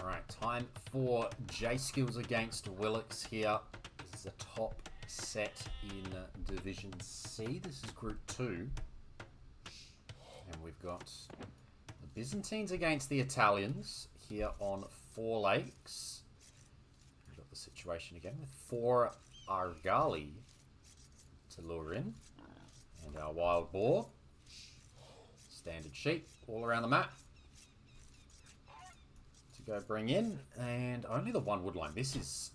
Alright, time for Jskillz against Willox here. This is a top set in Division C. This is Group 2. And we've got the Byzantines against the Italians here on 4 lakes. We've got the situation again with 4 Argali to lure in. And our wild boar. Standard sheep all around the map. To go bring in. And only the 1 woodline. This is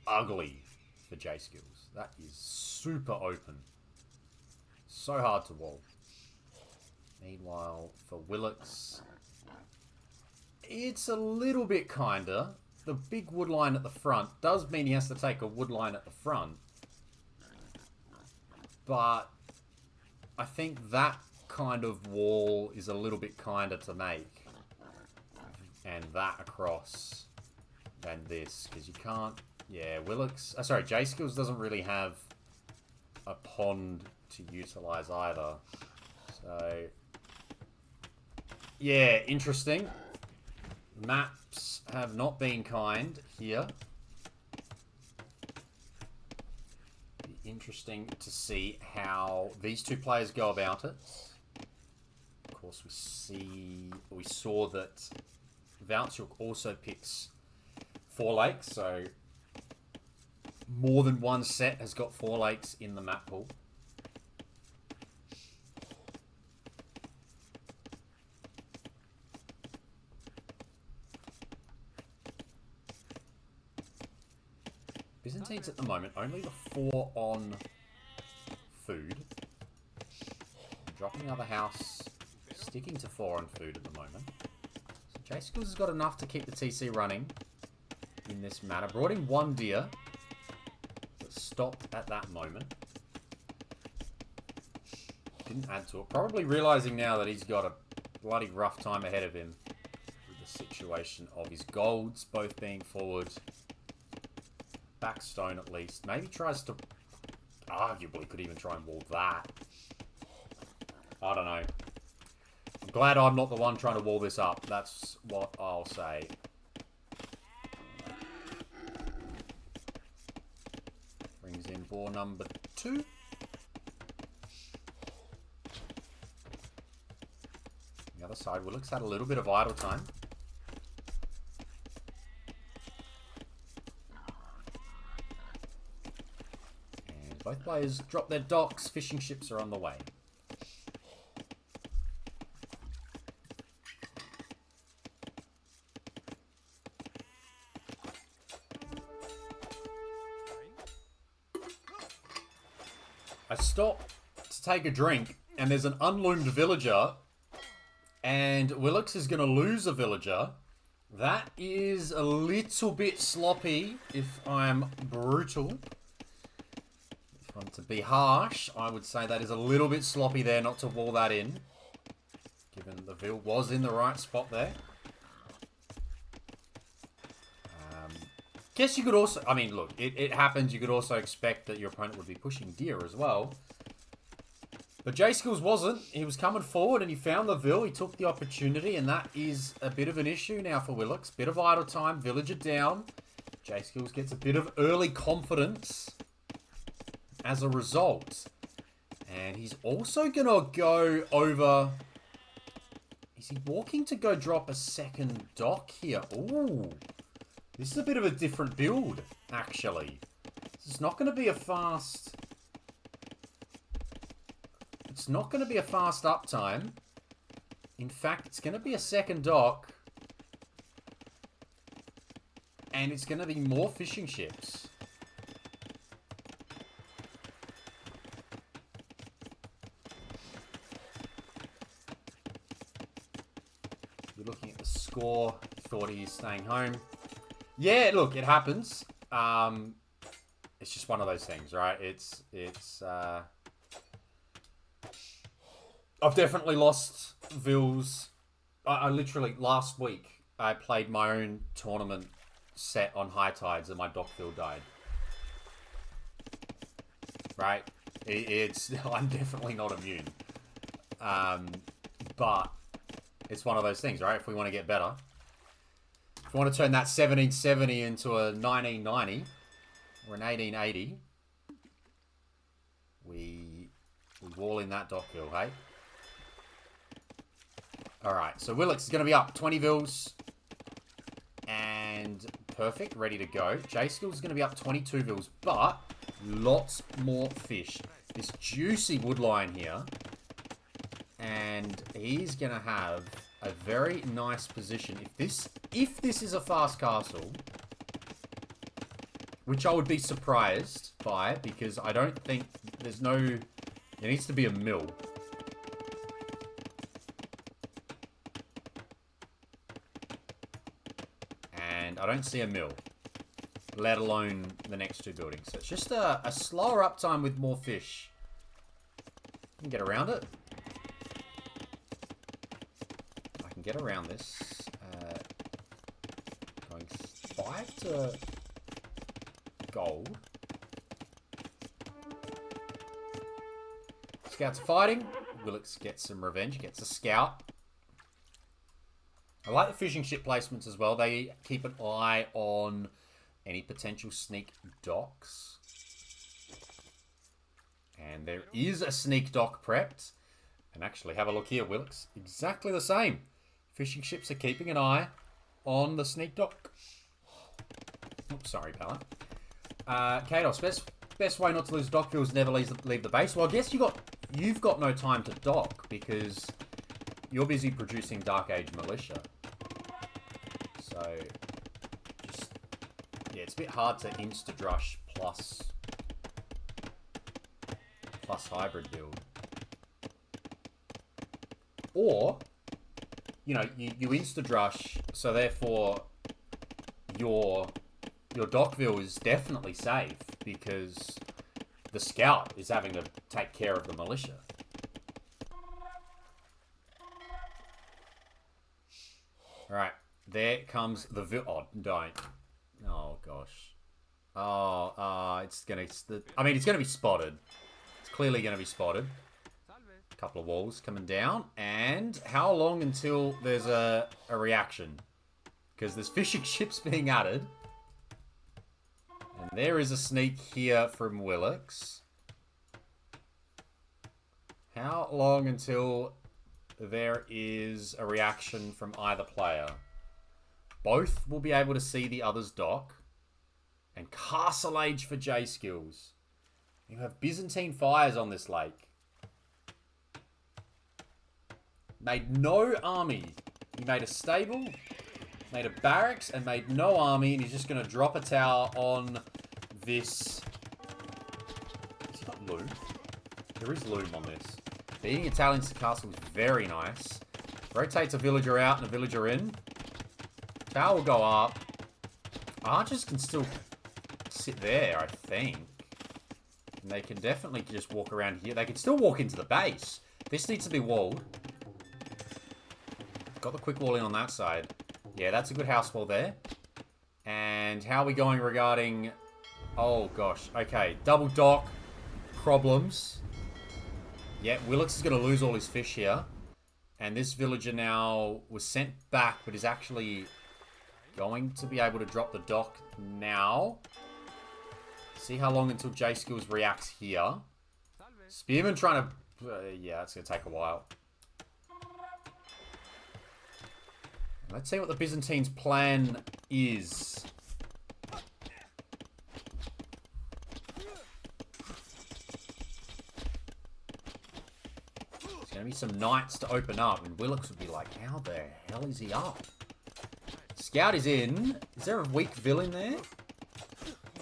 ugly for Jskillz. That is super open. So hard to wall. Meanwhile, for Willox, it's a little bit kinder. The big woodline at the front does mean he has to take a woodline at the front. But I think that kind of wall is a little bit kinder to make. And that across than this. Because you can't... Yeah, Willox... sorry, Jskillz doesn't really have a pond to utilize either. So... Yeah, interesting. Maps have not been kind here. Be interesting to see how these 2 players go about it. Of course, we saw that Valchuk also picks 4 lakes, so more than 1 set has got 4 lakes in the map pool. Byzantines at the moment, only the 4 on food. Dropping another house, sticking to 4 on food at the moment. So Jskillz has got enough to keep the TC running in this manner. Brought in 1 deer, but stopped at that moment. Didn't add to it. Probably realizing now that he's got a bloody rough time ahead of him with the situation of his golds both being forward. Backstone at least. Maybe tries to... Arguably could even try and wall that. I don't know. I'm glad I'm not the one trying to wall this up. That's what I'll say. Brings in boar number 2. The other side, Willox had a little bit of idle time. Both players drop their docks. Fishing ships are on the way. I stop to take a drink, and there's an unloomed villager, and Willox is going to lose a villager. That is a little bit sloppy, if I'm brutal. To be harsh, I would say that is a little bit sloppy there not to wall that in. Given the Vil was in the right spot there. Guess you could also... I mean, look, it happens. You could also expect that your opponent would be pushing deer as well. But Jskillz wasn't. He was coming forward and he found the Vil. He took the opportunity, and that is a bit of an issue now for Willox. Bit of idle time. Villager down. Jskillz gets a bit of early confidence as a result. And he's also going to go over... Is he walking to go drop a second dock here? Ooh. This is a bit of a different build, actually. This is not going to be a fast... It's not going to be a fast uptime. In fact, it's going to be a second dock. And it's going to be more fishing ships. Looking at the score, thought he is staying home. Yeah, look, it happens. It's just one of those things, right? I've definitely lost Vils. I literally, last week, I played my own tournament set on high tides and my dock Vil died. Right? I'm definitely not immune. But it's one of those things, right? If we want to get better. If you want to turn that 1770 into a 1990 or an 1880, we wall in that Dockville, hey? Alright, so Willox is going to be up 20 vils. And perfect, ready to go. Jskillz is going to be up 22 vils, but lots more fish. This juicy woodline here. And he's going to have a very nice position. If this is a fast castle, which I would be surprised by, because I don't think there needs to be a mill. And I don't see a mill, let alone the next two buildings. So it's just a slower uptime with more fish. You can get around it. I can get around this. Going 5 to gold. Scouts are fighting. Willox gets some revenge, gets a scout. I like the fishing ship placements as well. They keep an eye on any potential sneak docks. And there is a sneak dock prepped. And actually, have a look here, Willox. Exactly the same. Fishing ships are keeping an eye on the sneak dock. Oops, sorry, Pala. Kados, best way not to lose dock fuels, never leave the base. Well, I guess you've got no time to dock because you're busy producing Dark Age militia. So, it's a bit hard to insta-drush plus hybrid build. Or, you insta-drush, so therefore your Dockville is definitely safe because the scout is having to take care of the militia. Alright, there comes the oh, don't. Oh, gosh. Oh, it's gonna be spotted. It's clearly gonna be spotted. A couple of walls coming down. And how long until there's a reaction? Because there's fishing ships being added. And there is a sneak here from Willox. How long until there is a reaction from either player? Both will be able to see the other's dock. And Castle Age for Jskillz. You have Byzantine fires on this lake. Made no army. He made a stable, made a barracks, and made no army. And he's just going to drop a tower on this. Has he got loom? There is loom on this. Beating Italian castle is very nice. Rotates a villager out and a villager in. Tower will go up. Archers can still sit there, I think. And they can definitely just walk around here. They can still walk into the base. This needs to be walled. Got the quick wall in on that side. Yeah, that's a good house wall there. And how are we going regarding... Oh, gosh. Okay, double dock. Problems. Yeah, Willox is going to lose all his fish here. And this villager now was sent back, but is actually going to be able to drop the dock now. See how long until Jskillz reacts here. Spearman trying to... yeah, it's going to take a while. Let's see what the Byzantines' plan is. There's going to be some knights to open up, and Willox would be like, how the hell is he up? Scout is in. Is there a weak villain there?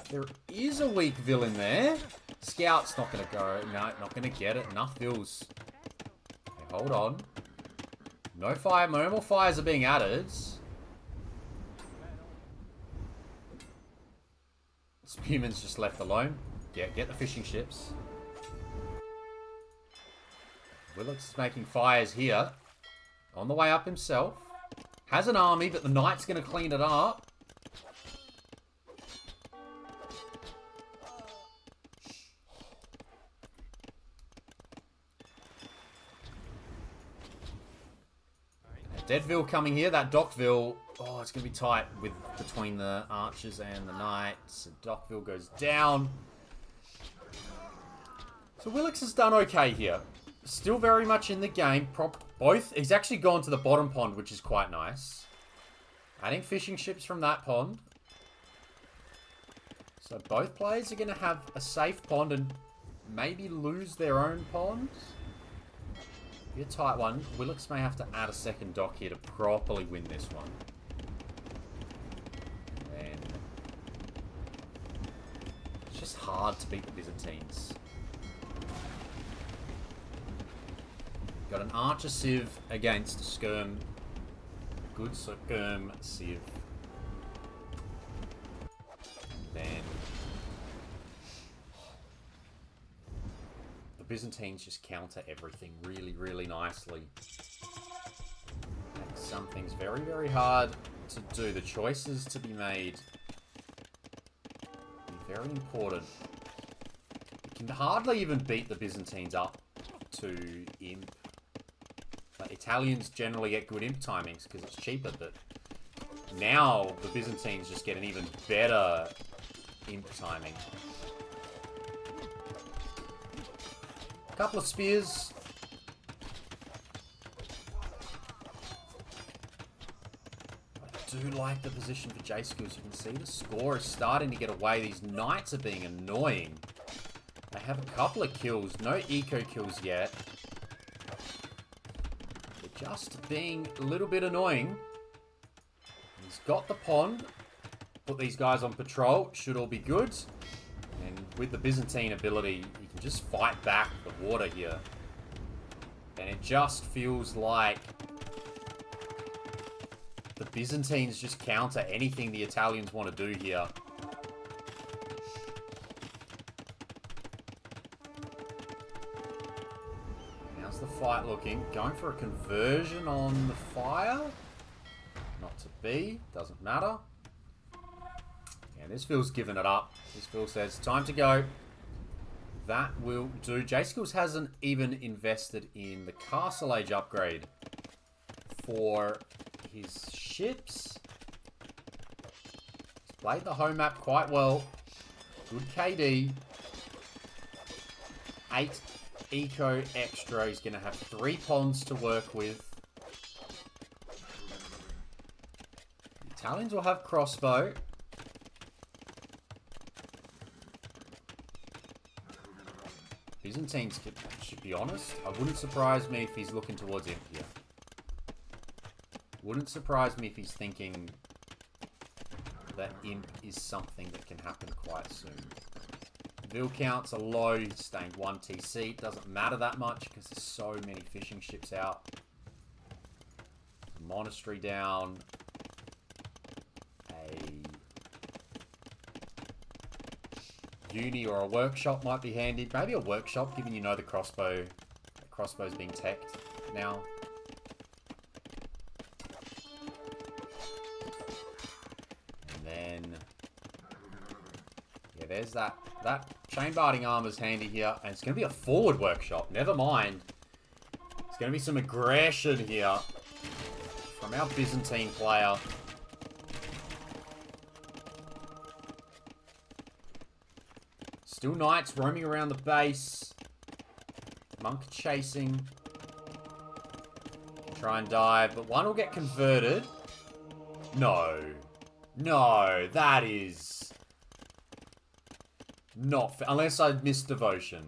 There is a weak villain there. Scout's not going to go. No, not going to get it. Enough vills. Okay, hold on. No fire. No more fires are being added. Spearman's just left alone. Yeah, get the fishing ships. Willox is making fires here. On the way up himself. Has an army, but the knight's going to clean it up. Deadville coming here. That Dockville Oh, it's going to be tight between the archers and the knights. Dockville goes down. So Willox has done okay here. Still very much in the game. He's actually gone to the bottom pond, which is quite nice. Adding fishing ships from that pond. So both players are going to have a safe pond and maybe lose their own pond. Be a tight one. Willox may have to add a second dock here to properly win this one. And it's just hard to beat the Byzantines. Got an archer civ against a skirm. Good skirm civ. Then the Byzantines just counter everything really, really nicely. Makes some things very, very hard to do. The choices to be made be very important. You can hardly even beat the Byzantines up to imp. But Italians generally get good imp timings because it's cheaper, but now the Byzantines just get an even better imp timing. A couple of spears. I do like the position for Jskillz. You can see the score is starting to get away. These knights are being annoying. They have a couple of kills. No eco kills yet. They're just being a little bit annoying. He's got the pond. Put these guys on patrol. Should all be good. And with the Byzantine ability, you can just fight back the water here. And it just feels like the Byzantines just counter anything the Italians want to do here. How's the fight looking? Going for a conversion on the fire? Not to be. Doesn't matter. And this Phil's given it up. This Phil says, time to go. That will do. Jskillz hasn't even invested in the Castle Age upgrade for his ships. He's played the home map quite well. Good KD. 8 eco extra. He's going to have 3 ponds to work with. The Italians will have crossbow. Byzantines, should be honest, I wouldn't surprise me if he's looking towards imp here. Wouldn't surprise me if he's thinking that imp is something that can happen quite soon. Vil counts are low, he's staying 1 TC. Doesn't matter that much because there's so many fishing ships out. Monastery down. Uni or a workshop might be handy. Maybe a workshop, given you know the crossbow's being teched now. And then, yeah, there's that chain barding armor's handy here, and it's going to be a forward workshop. Never mind. There's going to be some aggression here from our Byzantine player. Still knights roaming around the base. Monk chasing. Try and dive, but one will get converted. No. No, that is not fair. Unless I missed devotion.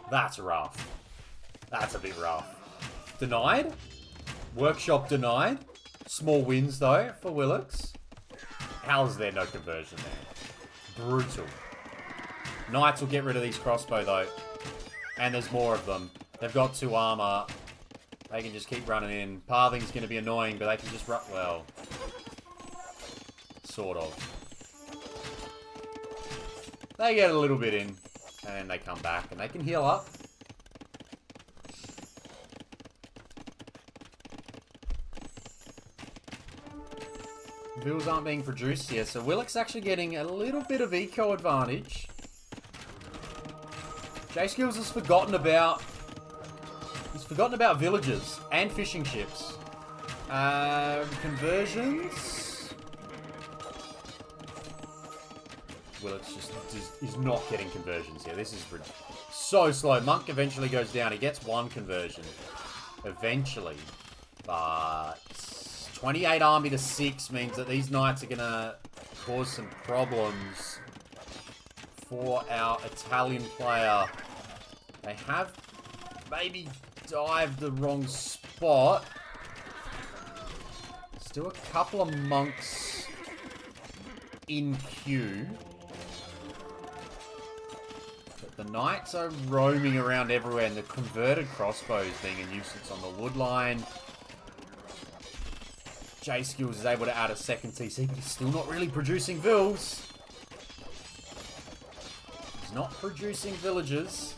That's rough. That's a bit rough. Denied. Workshop denied. Small wins, though, for Willox. How is there no conversion there? Brutal. Knights will get rid of these crossbow, though. And there's more of them. They've got 2 armor. They can just keep running in. Pathing's going to be annoying, but they can just run... Well... Sort of. They get a little bit in. And then they come back. And they can heal up. Vils aren't being produced here, so Willox actually getting a little bit of eco advantage. Jskillz has forgotten about Forgotten about villages and fishing ships. Conversions. Willox just is not getting conversions here. This is so slow. Monk eventually goes down. He gets one conversion. Eventually. But 28 army to 6 means that these knights are going to cause some problems for our Italian player. They have maybe dived the wrong spot. Still a couple of monks in queue. But the knights are roaming around everywhere, and the converted crossbows being a nuisance on the wood line. Jskillz is able to add a second TC, but he's still not really producing vills. He's not producing villagers.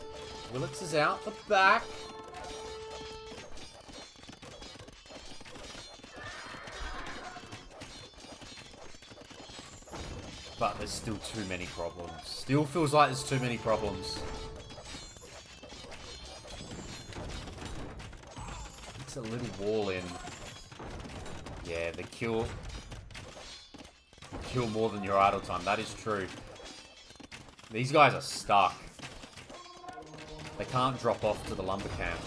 Willox is out the back. But there's still too many problems. Still feels like there's too many problems. It's a little wall in. Yeah, the kill more than your idle time. That is true. These guys are stuck. They can't drop off to the lumber camp.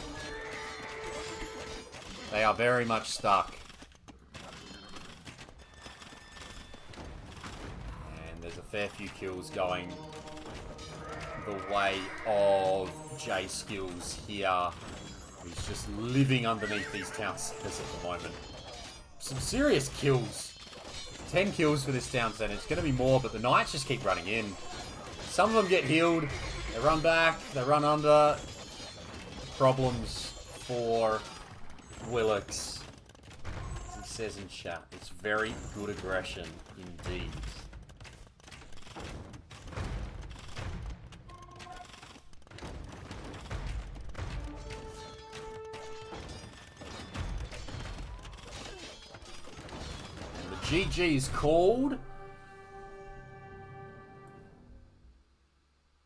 They are very much stuck. And there's a fair few kills going the way of Jskillz here. He's just living underneath these town centers at the moment. Some serious kills. 10 kills for this town center. It's going to be more, but the knights just keep running in. Some of them get healed. They run back. They run under. Problems for Willox. As he says in chat, it's very good aggression indeed. GG is called.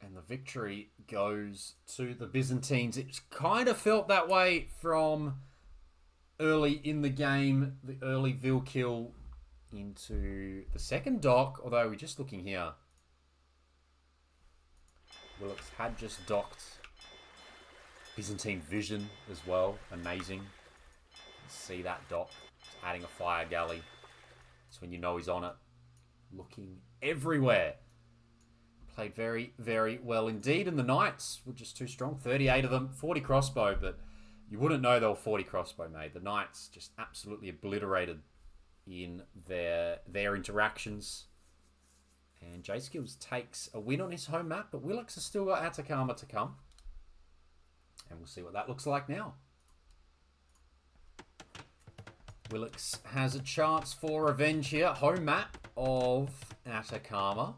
And the victory goes to the Byzantines. It kind of felt that way from early in the game. The early Vil kill into the second dock. Although we're just looking here. Willox had just docked Byzantine Vision as well. Amazing. See that dock. It's adding a fire galley. That's when you know he's on it. Looking everywhere. Played very, very well indeed. And the Knights were just too strong. 38 of them. 40 crossbow, but you wouldn't know they were 40 crossbow made. The Knights just absolutely obliterated in their interactions. And Jskillz takes a win on his home map, but Willox has still got Atacama to come. And we'll see what that looks like now. Willox has a chance for revenge here. Home map of Atacama.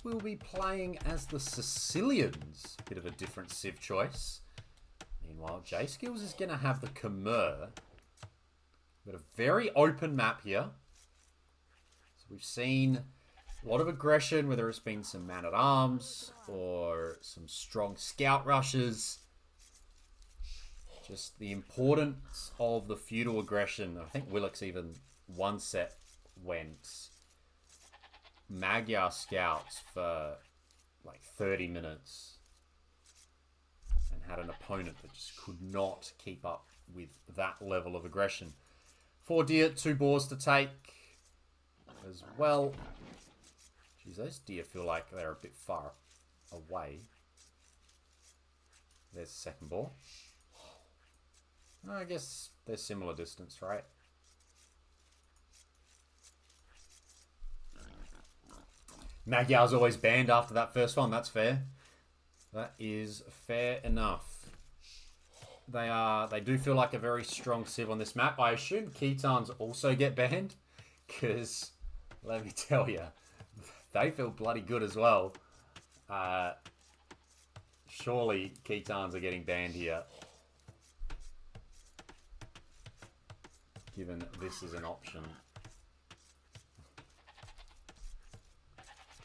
We'll be playing as the Sicilians. Bit of a different civ choice. Meanwhile, Jskillz is going to have the Khmer. Got a very open map here. So we've seen a lot of aggression, whether it's been some man-at-arms or some strong scout rushes. Just the importance of the feudal aggression. I think Willox even one set went Magyar scouts for like 30 minutes and had an opponent that just could not keep up with that level of aggression. 4 deer, 2 boars to take as well. Geez, those deer feel like they're a bit far away. There's the second boar. I guess they're similar distance, right? Magyar's always banned after that first one. That's fair. That is fair enough. They do feel like a very strong civ on this map. I assume Khitans also get banned, because let me tell you, they feel bloody good as well. Surely Khitans are getting banned here, given this is an option.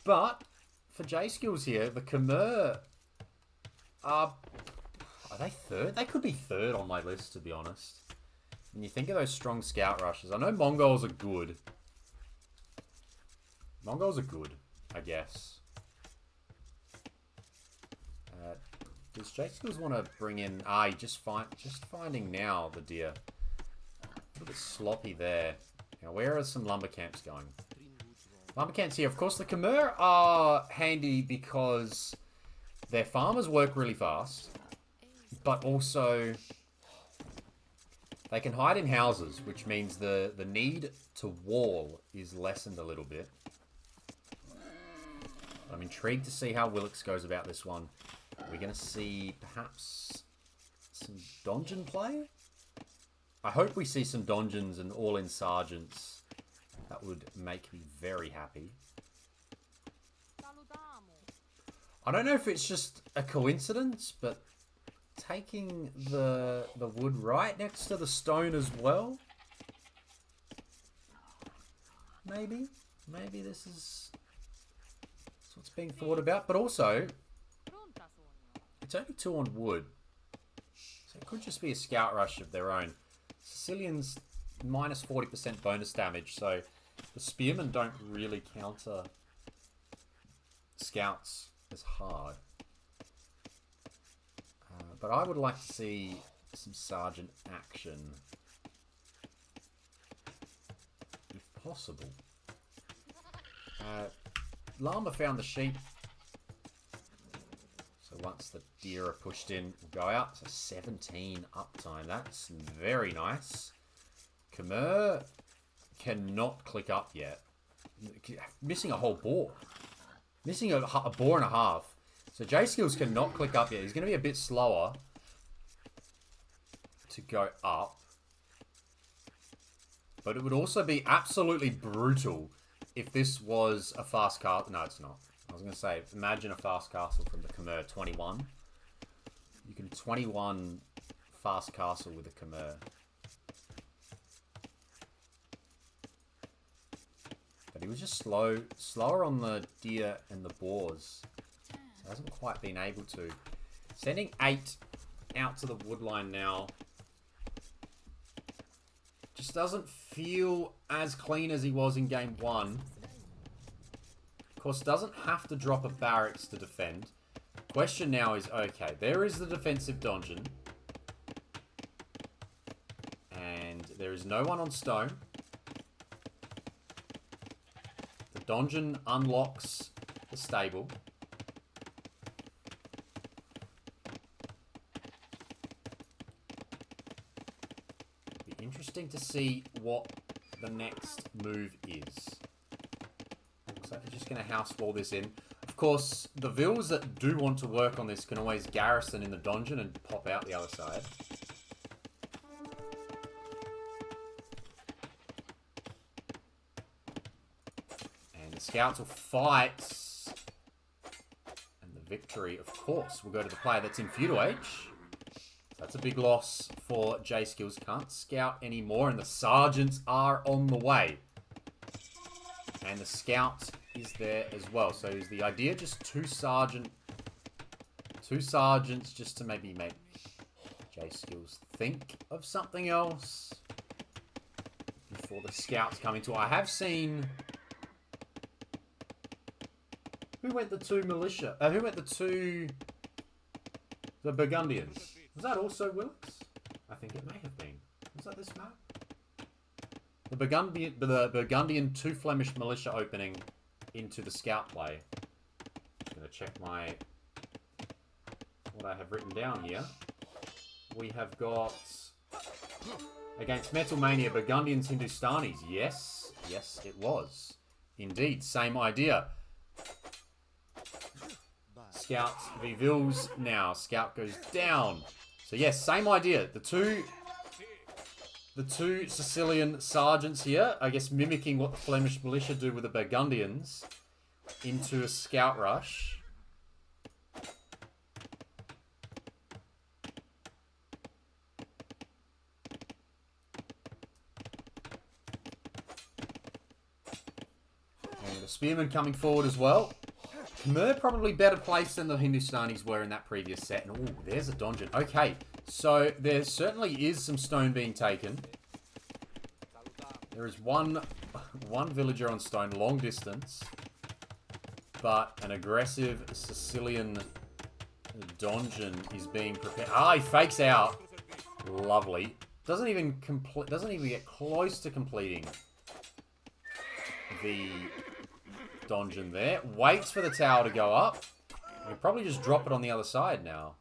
But for Jskillz here, the Khmer are, Are they third? They could be third on my list, to be honest. When you think of those strong scout rushes, I know Mongols are good. Mongols are good, I guess. Does Jskillz want to bring in... just finding now the deer. A little bit sloppy there. Now, where are some lumber camps going? Lumber camps here. Of course, the Khmer are handy because their farmers work really fast. But also, they can hide in houses, which means the need to wall is lessened a little bit. I'm intrigued to see how Willox goes about this one. We're going to see perhaps some donjon play? I hope we see some donjons and all-in sergeants. That would make me very happy. I don't know if it's just a coincidence, but taking the wood right next to the stone as well? Maybe? Maybe this is what's being thought about. But also, it's only 2 on wood. So it could just be a scout rush of their own. Sicilians minus 40% bonus damage, so the spearmen don't really counter scouts as hard. But I would like to see some sergeant action, if possible. Llama found the sheep. So once the deer are pushed in, we'll go out. So 17 uptime. That's very nice. Khmer cannot click up yet. Missing a whole boar. Missing a boar and a half. So Jskillz cannot click up yet. He's going to be a bit slower to go up. But it would also be absolutely brutal if this was a fast castle. No, it's not. I was going to say, imagine a fast castle from the Khmer 21. You can 21 fast castle with a Khmer. But he was just slower on the deer and the boars. So hasn't quite been able to. Sending 8 out to the woodline now. Just doesn't feel as clean as he was in game 1. Of course, doesn't have to drop a barracks to defend. Question now is, okay, there is the defensive donjon. And there is no one on stone. The donjon unlocks the stable. Be interesting to see what the next move is. Looks like they're just going to house wall this in. Of course, the vills that do want to work on this can always garrison in the donjon and pop out the other side. And the scouts will fight. And the victory, of course, will go to the player that's in feudal age. That's a big loss for Jskillz. Can't scout anymore, and the sergeants are on the way. And the scout is there as well. So is the idea just two sergeants just to maybe make Jskillz think of something else before the scouts come into it. I have seen... Who went the 2 militia? Who went the Burgundians? Was that also Willox? I think it may have been. Was that this map? The Burgundian 2 Flemish militia opening into the scout play. I'm going to check what I have written down here. We have got against Metalmania, Burgundians, Hindustanis. Yes, yes, it was. Indeed, same idea. Scouts v Vills now. Scout goes down. So yes, same idea. The two Sicilian sergeants here, I guess mimicking what the Flemish militia do with the Burgundians into a scout rush. And the spearmen coming forward as well. Khmer probably better placed than the Hindustanis were in that previous set. And ooh, there's a donjon. Okay, so there certainly is some stone being taken. There is one villager on stone, long distance. But an aggressive Sicilian donjon is being prepared. Ah, he fakes out. Lovely. Doesn't even get close to completing the donjon there. Waits for the tower to go up. He'll probably just drop it on the other side now.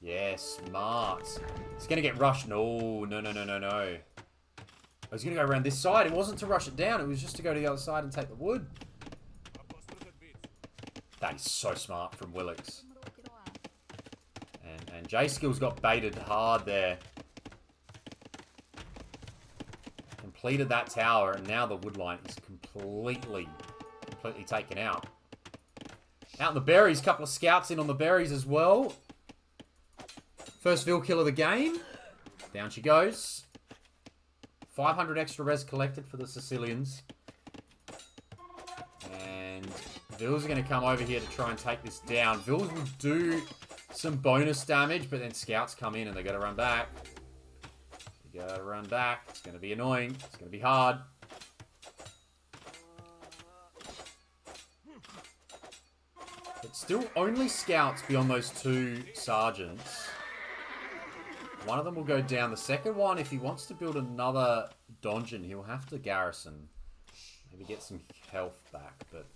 Yeah, smart. It's going to get rushed. No. I was going to go around this side. It wasn't to rush it down. It was just to go to the other side and take the wood. That is so smart from Willox. And Jskillz got baited hard there. Completed that tower, and now the wood line is completely taken out. Out in the berries, couple of scouts in on the berries as well. First Vil kill of the game. Down she goes. 500 extra res collected for the Sicilians. And Vils are going to come over here to try and take this down. Vils will do some bonus damage, but then scouts come in and they got to run back. You gotta run back. It's gonna be annoying. It's gonna be hard. But still only scouts beyond those two sergeants. One of them will go down. The second one, if he wants to build another donjon, he'll have to garrison. Maybe get some health back. But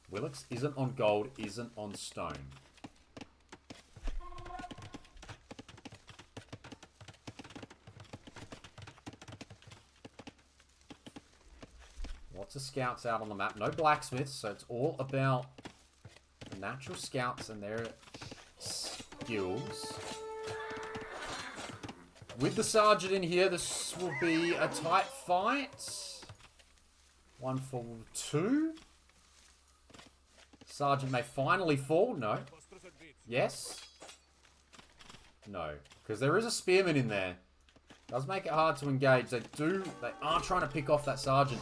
Willox isn't on gold, isn't on stone. Lots of scouts out on the map. No blacksmiths, so it's all about the natural scouts and their skills. With the sergeant in here, this will be a tight fight. 1 for 2. Sergeant may finally fall. No. Yes. No. Because there is a spearman in there. Does make it hard to engage. They are trying to pick off that sergeant.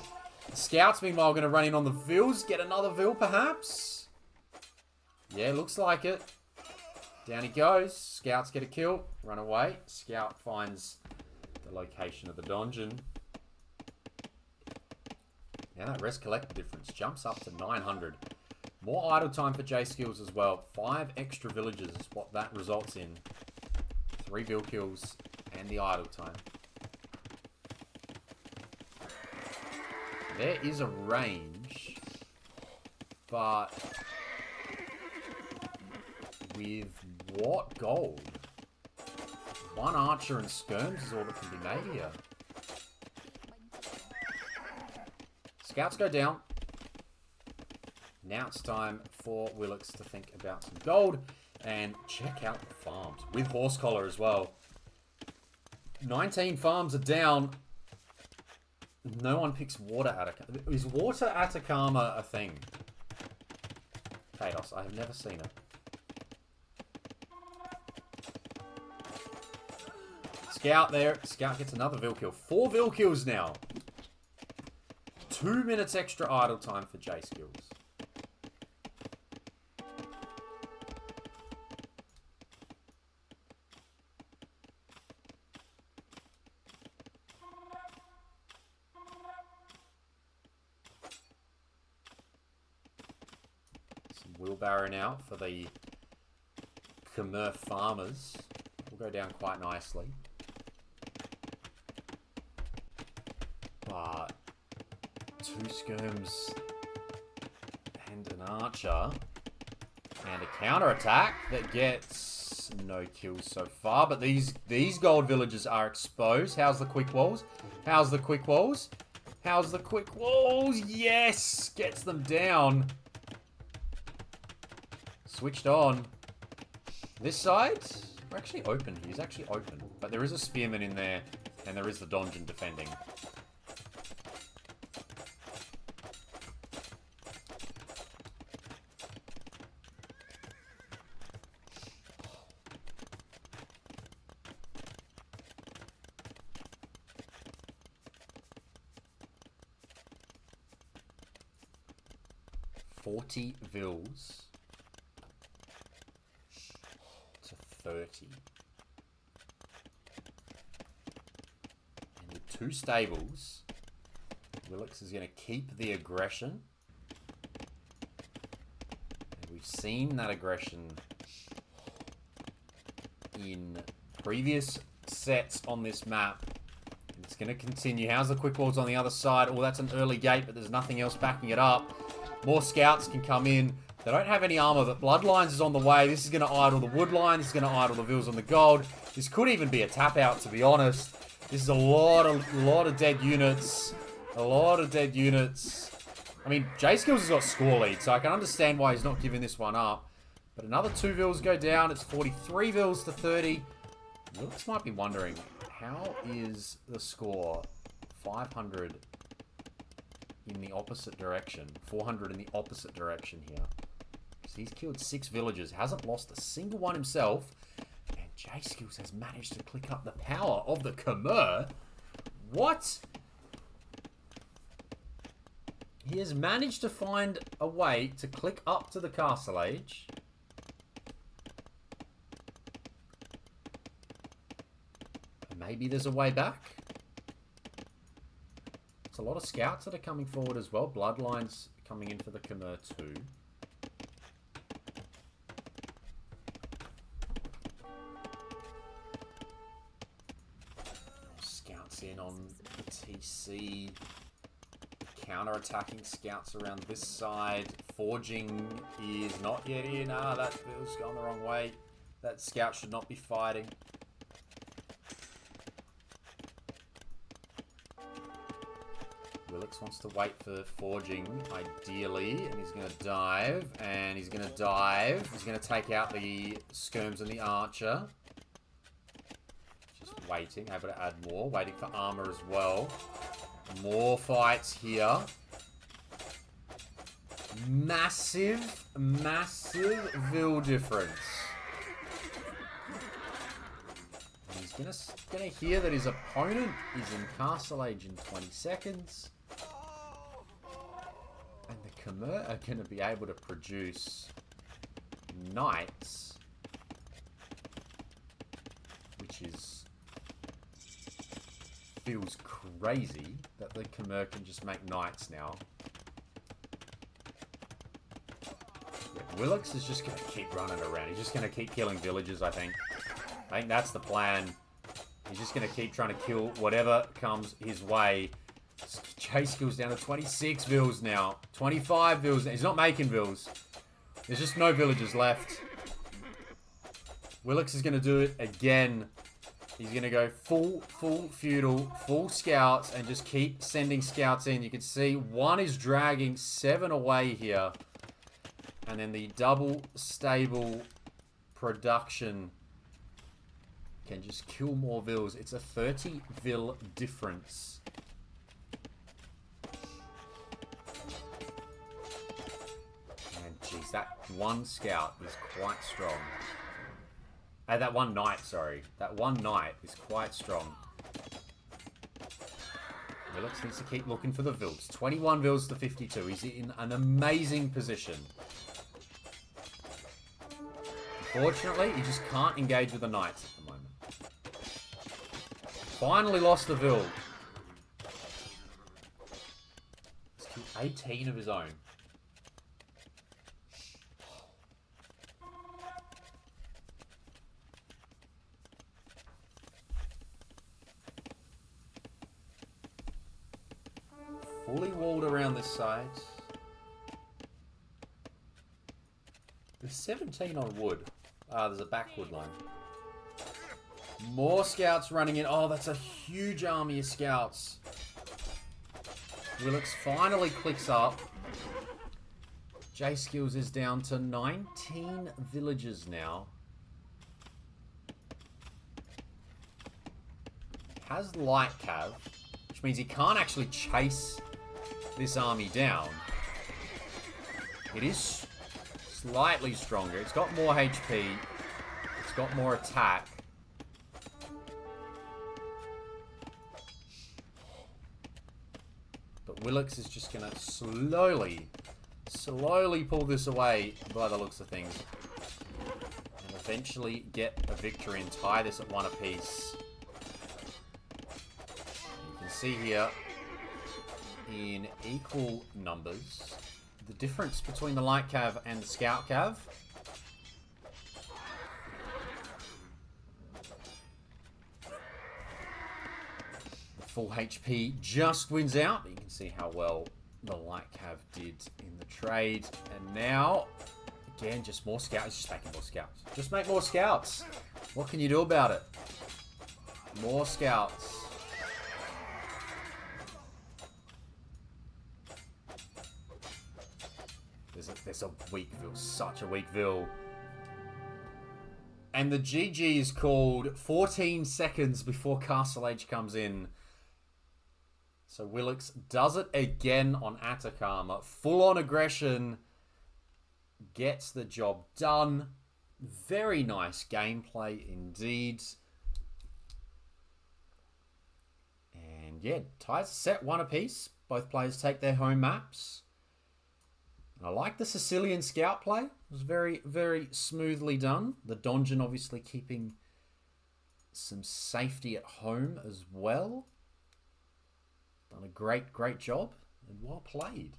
The scouts, meanwhile, are going to run in on the Vils. Get another Vil, perhaps? Yeah, looks like it. Down he goes. Scouts get a kill. Run away. Scout finds the location of the donjon. Now that rest collector difference jumps up to 900. More idle time for Jskillz as well. 5 extra villages is what that results in. 3 Vil kills and the idle time. There is a range, but with what gold? 1 archer and skirms is all that can be made here. Scouts go down. Now it's time for Willox to think about some gold and check out the farms with horse collar as well. 19 farms are down. No one picks water Atacama. Is water Atacama a thing? Kados, I have never seen it. Scout there. Scout gets another Vil kill. 4 Vil kills now. 2 minutes extra idle time for Jskillz. Wheelbarrow now for the Khmer farmers. Will go down quite nicely. But 2 skirms and an archer. And a counter-attack that gets no kills so far. But these gold villages are exposed. How's the quick walls? How's the quick walls? How's the quick walls? Yes! Gets them down. Switched on. This side, we're actually open. He's actually open. But there is a spearman in there, and there is the donjon defending. 40 Vils to 30. And with 2 stables, Willox is going to keep the aggression. And we've seen that aggression in previous sets on this map. And it's going to continue. How's the quick walls on the other side? Oh, that's an early gate, but there's nothing else backing it up. More scouts can come in. They don't have any armor, but Bloodlines is on the way. This is going to idle the Woodline. This is going to idle the Vils on the gold. This could even be a tap out, to be honest. This is a lot of dead units. A lot of dead units. I mean, Jskillz has got score lead, so I can understand why he's not giving this one up. But another 2 Vils go down. It's 43 Vils to 30. Willox might be wondering, how is the score 500 in the opposite direction? 400 in the opposite direction here. So he's killed 6 villagers. Hasn't lost a single one himself. And Jskillz has managed to click up the power of the Khmer. What? He has managed to find a way to click up to the Castle Age. Maybe there's a way back. It's a lot of scouts that are coming forward as well. Bloodlines coming in for the Khmer too. Scouts in on the TC. Counter-attacking scouts around this side. Forging is not yet in. Ah, that feels gone the wrong way. That scout should not be fighting. Willox wants to wait for Forging, ideally, and he's going to dive, and he's going to dive. He's going to take out the Skirms and the Archer. Just waiting, able to add more, waiting for armor as well. More fights here. Massive, massive Vil difference. And he's gonna hear that his opponent is in Castle Age in 20 seconds. And the Khmer are going to be able to produce Knights, which feels crazy that the Khmer can just make Knights now. Yeah, Willox is just going to keep running around. He's just going to keep killing villagers, I think. I think that's the plan. He's just going to keep trying to kill whatever comes his way. Jskillz down to 26 Vils now. 25 Vils. He's not making Vils. There's just no villagers left. Willox is going to do it again. He's going to go full feudal, full scouts, and just keep sending scouts in. You can see one is dragging 7 away here. And then the double stable production can just kill more Vils. It's a 30 Vil difference. And geez, that one scout is quite strong. That one knight, sorry. That one knight is quite strong. Willox needs to keep looking for the Vils. 21 Vils to 52. He's in an amazing position. Unfortunately, he just can't engage with the knights at the moment. Finally lost the Vil. He's killed 18 of his own. Fully walled around this side. There's 17 on wood. Ah, there's a backwood line. More scouts running in. Oh, that's a huge army of scouts. Willox finally clicks up. Jskillz is down to 19 villagers now. Has light cav, which means he can't actually chase this army down. It is slightly stronger. It's got more HP. It's got more attack. But Willox is just going to slowly slowly pull this away by the looks of things. And eventually get a victory and tie this at 1 apiece. You can see here, in equal numbers, the difference between the light cav and the scout cav. The full HP just wins out. You can see how well the light cav did in the trade. And now, again, just more scouts. Just making more scouts. Just make more scouts. What can you do about it? More scouts. There's a weak Vil, such a weak Vil. And the GG is called 14 seconds before Castle Age comes in. So Willox does it again on Atacama. Full on aggression. Gets the job done. Very nice gameplay indeed. And yeah, ties set 1 apiece. Both players take their home maps. I like the Sicilian scout play. It was very, very smoothly done. The Donjon obviously keeping some safety at home as well. Done a great, great job and well played.